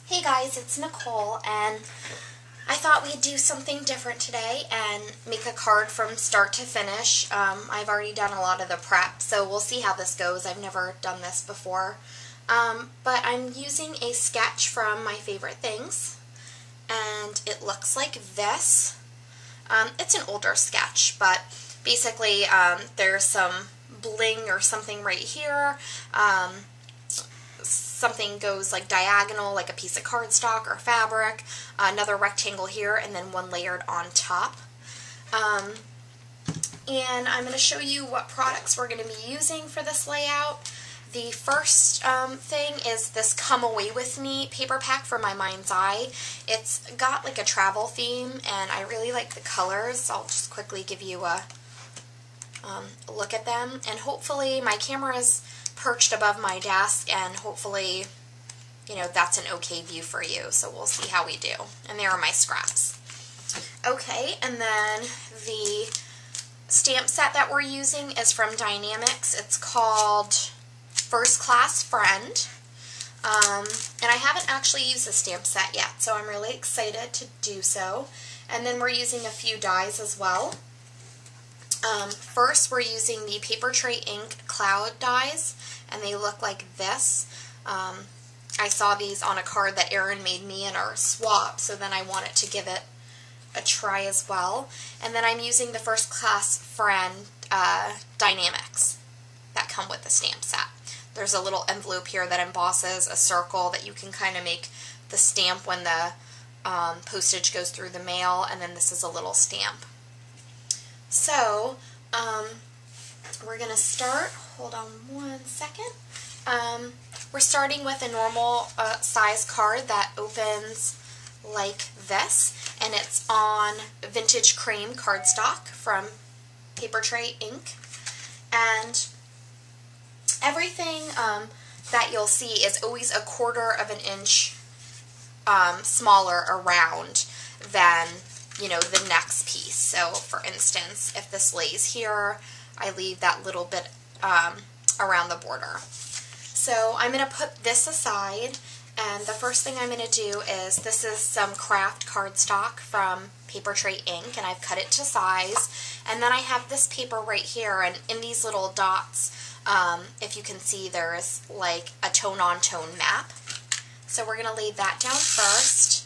Hey guys, it's Nicole, and I thought we'd do something different today and make a card from start to finish. I've already done a lot of the prep, so we'll see how this goes. I've never done this before. But I'm using a sketch from My Favorite Things, and it looks like this. It's an older sketch, but basically there's some bling or something right here. Something goes like diagonal, like a piece of cardstock or fabric, another rectangle here, and then one layered on top. And I'm going to show you what products we're going to be using for this layout. The first thing is this Come Away With Me paper pack from My Mind's Eye. It's got like a travel theme, and I really like the colors. I'll just quickly give you a look at them, and hopefully my camera is perched above my desk, and hopefully, you know, that's an okay view for you, so we'll see how we do. And there are my scraps. Okay, and then the stamp set that we're using is from Dynamics. It's called First Class Friend, and I haven't actually used the stamp set yet, so I'm really excited to do so. And then we're using a few dies as well. First, we're using the Paper Tray Ink Cloud dies, and they look like this. I saw these on a card that Erin made me in our swap, so then I wanted to give it a try as well. And then I'm using the First Class Friend Dynamics that come with the stamp set. There's a little envelope here that embosses a circle that you can kind of make the stamp when the postage goes through the mail, and then this is a little stamp. So, we're going to start, hold on one second, we're starting with a normal size card that opens like this, and it's on vintage cream cardstock from Paper Tray Ink, and everything that you'll see is always 1/4 of an inch smaller around than, you know, the next piece. So, for instance, if this lays here, I leave that little bit around the border. So I'm going to put this aside, and the first thing I'm going to do is, this is some craft cardstock from Paper Tray Ink, and I've cut it to size. And then I have this paper right here, and in these little dots, if you can see, there's like a tone-on-tone map. So we're going to lay that down first.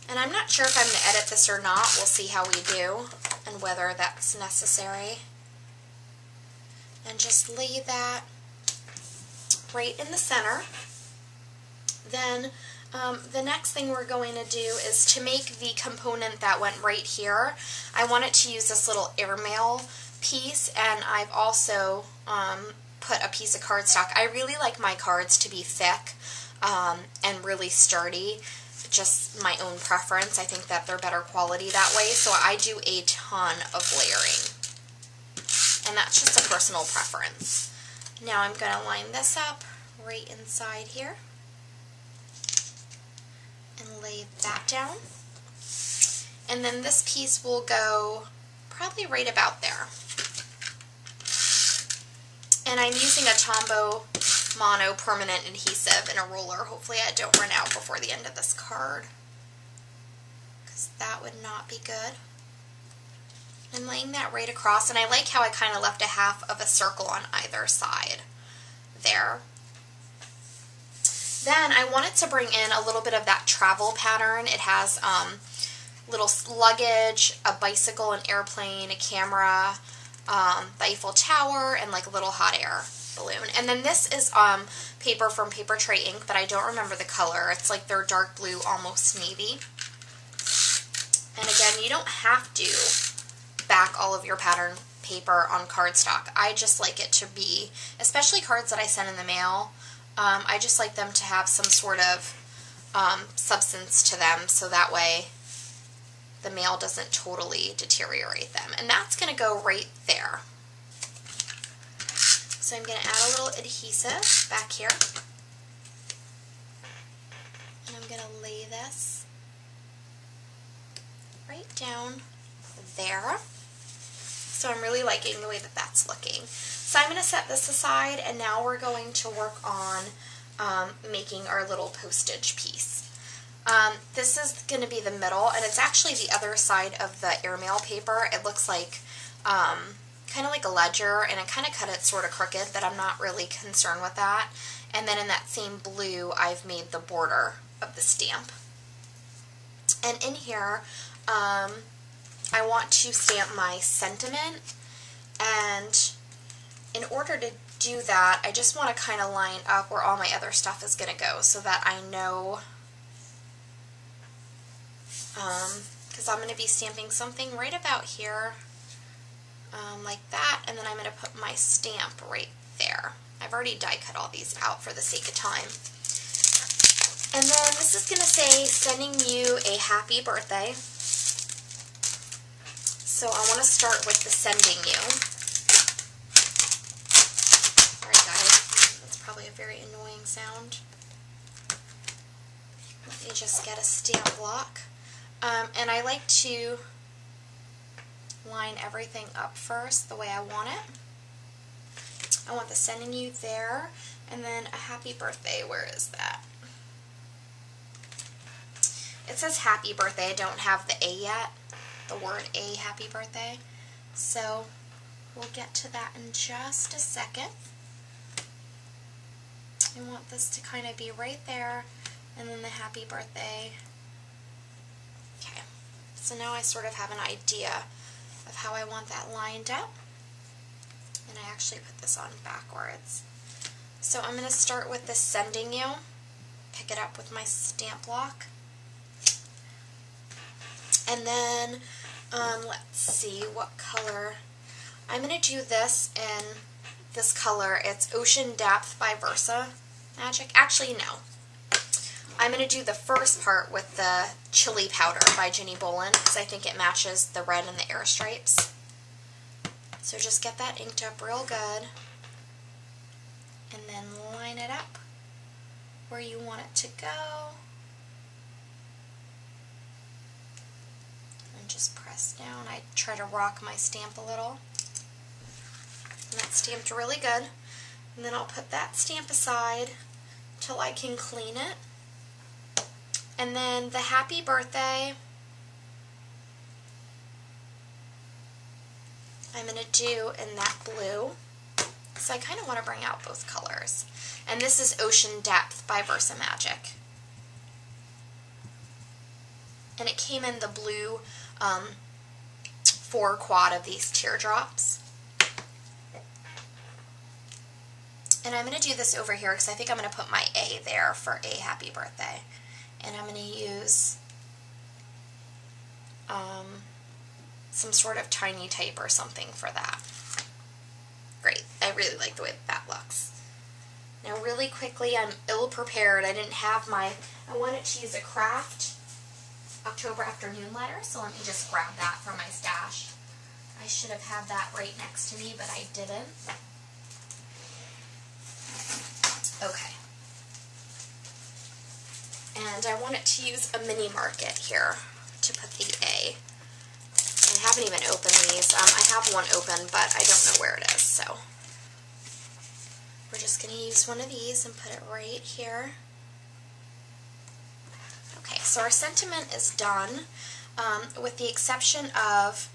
And I'm not sure if I'm going to edit this or not. We'll see how we do and whether that's necessary. And just lay that right in the center. Then the next thing we're going to do is to make the component that went right here. I wanted to use this little airmail piece, and I've also put a piece of cardstock. I really like my cards to be thick and really sturdy. Just my own preference. I think that they're better quality that way, so I do a ton of layering. And that's just a personal preference. Now I'm going to line this up right inside here and lay that down. And then this piece will go probably right about there. And I'm using a Tombow Mono permanent adhesive in a roller. Hopefully I don't run out before the end of this card, because that would not be good. I'm laying that right across, and I like how I kind of left a half of a circle on either side there. Then I wanted to bring in a little bit of that travel pattern. It has little luggage, a bicycle, an airplane, a camera, the Eiffel Tower, and like a little hot air balloon. And then this is paper from Paper Tray Ink, but I don't remember the color. It's like their dark blue, almost navy. And again, you don't have to back all of your pattern paper on cardstock. I just like it to be, especially cards that I send in the mail, I just like them to have some sort of substance to them, so that way the mail doesn't totally deteriorate them. And that's going to go right there. So I'm going to add a little adhesive back here, and I'm going to lay this right down there. So I'm really liking the way that that's looking. So I'm going to set this aside, and now we're going to work on making our little postage piece. This is going to be the middle, and it's actually the other side of the airmail paper. It looks like kind of like a ledger, and I kind of cut it sort of crooked, but I'm not really concerned with that. And then in that same blue, I've made the border of the stamp. And in here, I want to stamp my sentiment, and in order to do that, I just want to kind of line up where all my other stuff is going to go so that I know, because I'm going to be stamping something right about here, like that, and then I'm going to put my stamp right there. I've already die cut all these out for the sake of time. And then this is going to say, sending you a happy birthday. So I want to start with the sending you. Sorry guys, that's probably a very annoying sound. Let me just get a stamp block. And I like to line everything up first the way I want it. I want the sending you there, and then a happy birthday. Where is that? It says happy birthday. I don't have the A yet, the word A, happy birthday. So we'll get to that in just a second. I want this to kind of be right there, and then the happy birthday. Okay, so now I sort of have an idea of how I want that lined up. And I actually put this on backwards. So I'm going to start with the sending you, pick it up with my stamp block. And then, let's see, what color? I'm going to do this in this color. It's Ocean Depth by Versa Magic. Actually, no. I'm going to do the first part with the Chili Powder by Jenny Bolin because I think it matches the red and the air stripes. So just get that inked up real good and then line it up where you want it to go. And just press down. I try to rock my stamp a little. And that's stamped really good. And then I'll put that stamp aside till I can clean it. And then the happy birthday, I'm going to do in that blue. So I kind of want to bring out both colors. And this is Ocean Depth by Versa Magic. And it came in the blue 4 quad of these teardrops. And I'm going to do this over here because I think I'm going to put my A there for a happy birthday. And I'm going to use some sort of tiny type or something for that. Great. I really like the way that looks. Now really quickly, I'm ill-prepared. I didn't have my, I wanted to use a craft October afternoon letter, so let me just grab that from my stash. I should have had that right next to me, but I didn't. Okay. And I wanted to use a mini market here to put the A. I haven't even opened these. I have one open, but I don't know where it is, so we're just going to use one of these and put it right here. Okay, so our sentiment is done, with the exception of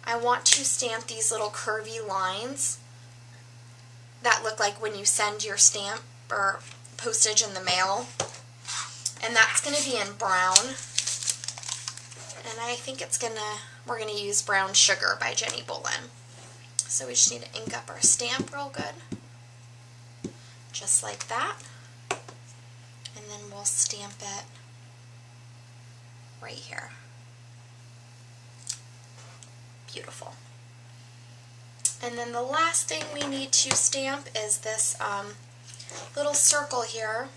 I want to stamp these little curvy lines that look like when you send your stamp or postage in the mail. And that's going to be in brown. And I think we're going to use Brown Sugar by Jenny Bolin. So we just need to ink up our stamp real good. Just like that. And then we'll stamp it right here. Beautiful. And then the last thing we need to stamp is this little circle here.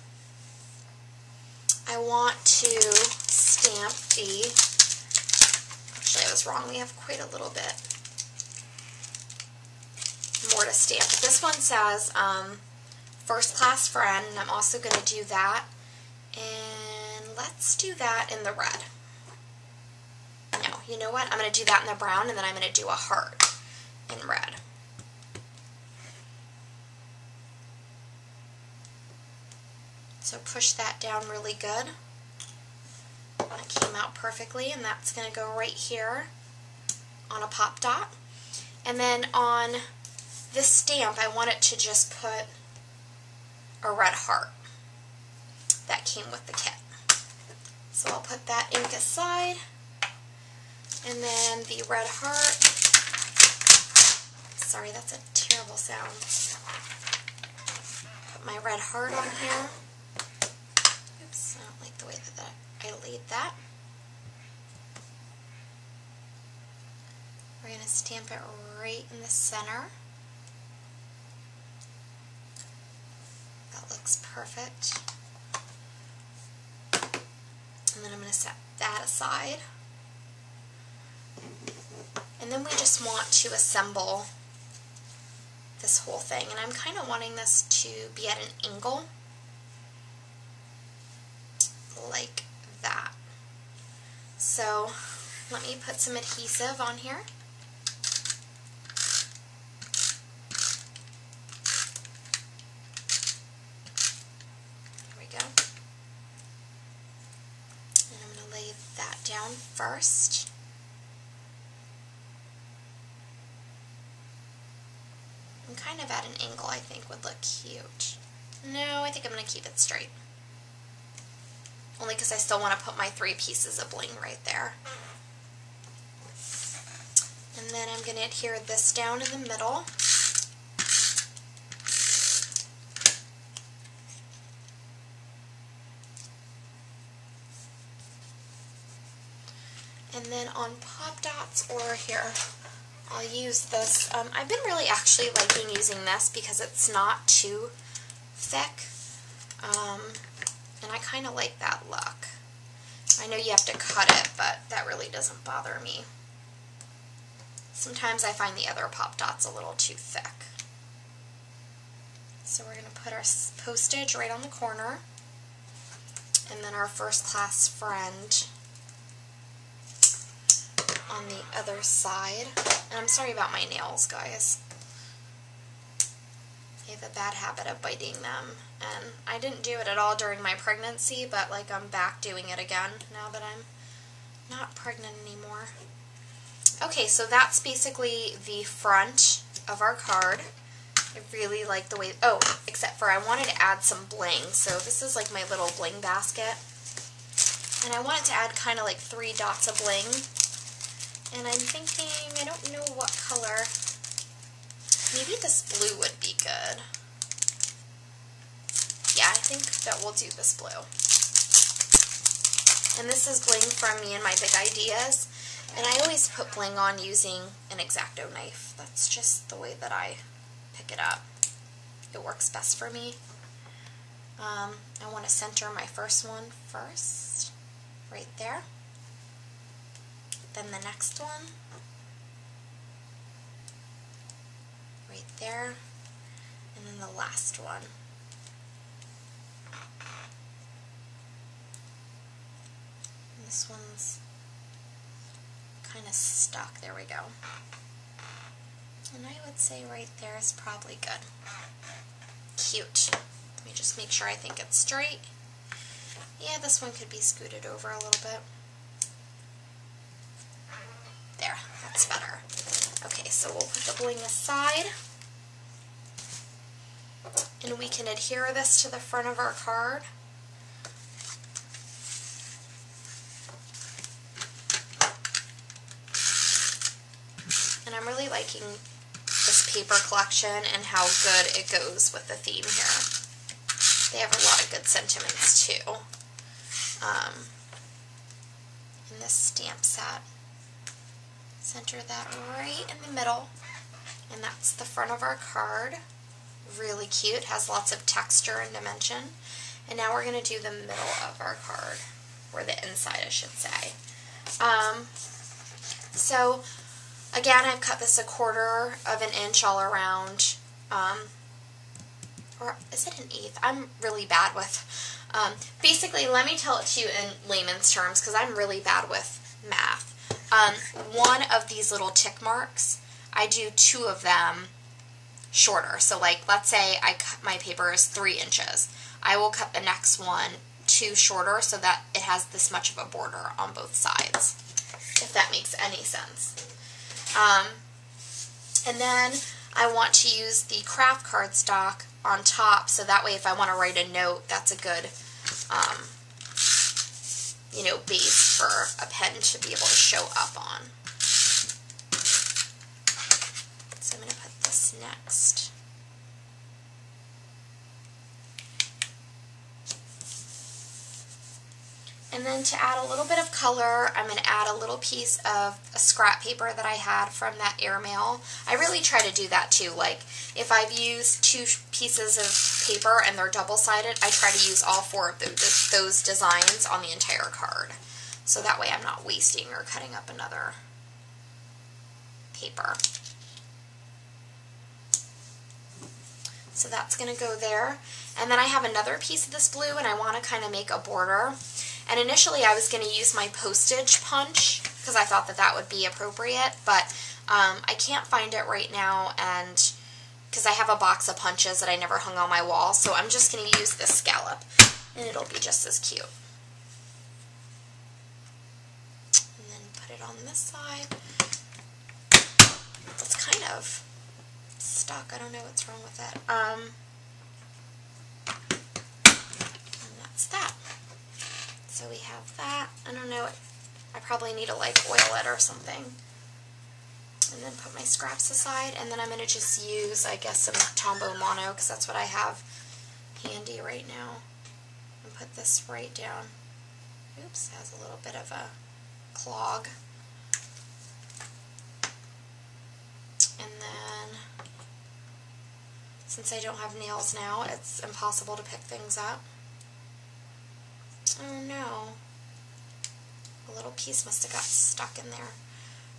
I want to stamp the, actually I was wrong, we have quite a little bit more to stamp. This one says First Class Friend, and I'm also going to do that. And let's do that in the red. No, you know what? I'm going to do that in the brown, and then I'm going to do a heart in red. So push that down really good. That came out perfectly, and that's going to go right here on a pop dot. And then on this stamp, I want it to just put a red heart that came with the kit. So I'll put that ink aside, and then the red heart. Sorry, that's a terrible sound. Put my red heart on here. Oops, I don't like the way that I laid that. We're going to stamp it right in the center. That looks perfect. And then I'm going to set that aside. And then we just want to assemble this whole thing. And I'm kind of wanting this to be at an angle, like that. So let me put some adhesive on here. There we go. And I'm going to lay that down first. And kind of at an angle, I think, would look cute. No, I think I'm going to keep it straight. Only because I still want to put my 3 pieces of bling right there. And then I'm going to adhere this down in the middle. And then on pop dots, or here, I'll use this. I've been really actually liking using this because it's not too thick. And I kind of like that look. I know you have to cut it, but that really doesn't bother me. Sometimes I find the other pop dots a little too thick. So we're going to put our postage right on the corner, and then our first class friend on the other side. And I'm sorry about my nails, guys. I have a bad habit of biting them, and I didn't do it at all during my pregnancy, but like I'm back doing it again now that I'm not pregnant anymore. Okay, so that's basically the front of our card. I really like the way, oh, except for I wanted to add some bling. So this is like my little bling basket, and I wanted to add kind of like 3 dots of bling. And I'm thinking, I don't know what color. Maybe this blue would be good. Yeah, I think that we'll do this blue. And this is bling from me and my big ideas. And I always put bling on using an X-Acto knife. That's just the way that I pick it up. It works best for me. I want to center my first one first, right there. Then the next one, right there, and then the last one. And this one's kind of stuck. There we go. And I would say right there is probably good. Cute. Let me just make sure I think it's straight. Yeah, this one could be scooted over a little bit. There, that's better. Okay, so we'll put the bling aside. And we can adhere this to the front of our card. And I'm really liking this paper collection and how good it goes with the theme here. They have a lot of good sentiments too. In this stamp set. Center that right in the middle, and that's the front of our card. Really cute, has lots of texture and dimension. And now we're going to do the middle of our card, or the inside I should say. So again, I've cut this 1/4 of an inch all around, or is it 1/8? I'm really bad with, basically let me tell it to you in layman's terms because I'm really bad with math. One of these little tick marks, I do 2 of them shorter. So like, let's say my paper is 3 inches. I will cut the next one 2 shorter so that it has this much of a border on both sides, if that makes any sense. And then I want to use the craft cardstock on top, so that way if I want to write a note, that's a good, you know, base for a pen to be able to show up on. So I'm going to put this next. And then to add a little bit of color, I'm going to add a little piece of a scrap paper that I had from that airmail. I really try to do that too. Like if I've used 2 pieces of paper and they're double-sided, I try to use all 4 of those designs on the entire card. So that way I'm not wasting or cutting up another paper. So that's going to go there. And then I have another piece of this blue and I want to kind of make a border. And initially I was going to use my postage punch because I thought that that would be appropriate, but I can't find it right now, and because I have a box of punches that I never hung on my wall, so I'm just going to use this scallop and it'll be just as cute. And then put it on this side. It's kind of stuck. I don't know what's wrong with it. And that's that. So we have that. I don't know, I probably need to like oil it or something. And then put my scraps aside, and then I'm going to just use, I guess, some Tombow Mono, because that's what I have handy right now. And put this right down. Oops, has a little bit of a clog. And then, since I don't have nails now, it's impossible to pick things up. Oh no. A little piece must have got stuck in there.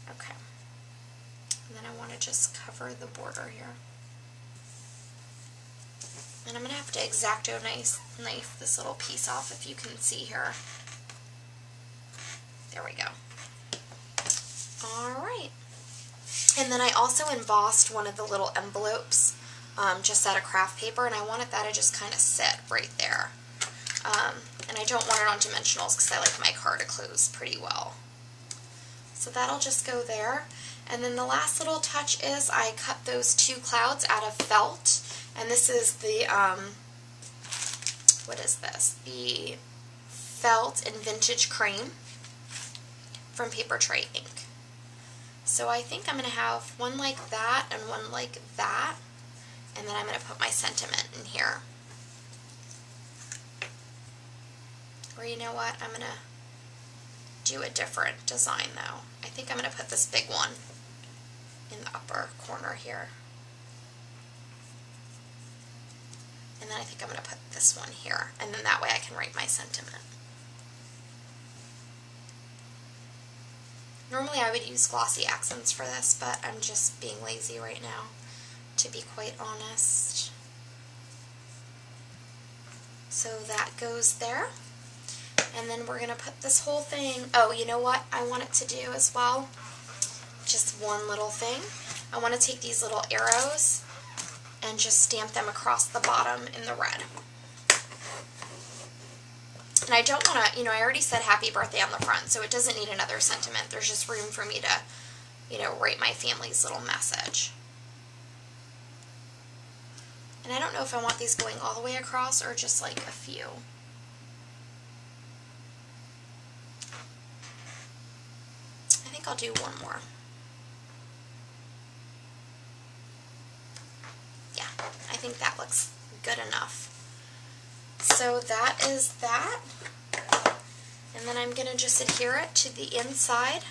Okay. And then I want to just cover the border here. And I'm going to have to X-Acto knife this little piece off, if you can see here. There we go. Alright. And then I also embossed one of the little envelopes just out of craft paper, and I wanted that to just kind of sit right there. And I don't want it on dimensionals because I like my card to close pretty well. So that'll just go there. And then the last little touch is I cut those 2 clouds out of felt. And this is the, what is this? The Felt and Vintage Cream from Paper Tray Ink. So I think I'm going to have one like that and one like that. And then I'm going to put my sentiment in here. Or you know what, I'm going to do a different design though. I think I'm going to put this big one in the upper corner here. And then I think I'm going to put this one here. And then that way I can write my sentiment. Normally I would use glossy accents for this, but I'm just being lazy right now, to be quite honest. So that goes there. And then we're going to put this whole thing, oh, you know what I want it to do as well? Just one little thing. I want to take these little arrows and just stamp them across the bottom in the red. And I don't want to, you know, I already said happy birthday on the front, so it doesn't need another sentiment. There's just room for me to, you know, write my family's little message. And I don't know if I want these going all the way across or just like a few. I think I'll do one more. Yeah, I think that looks good enough. So that is that. And then I'm going to just adhere it to the inside.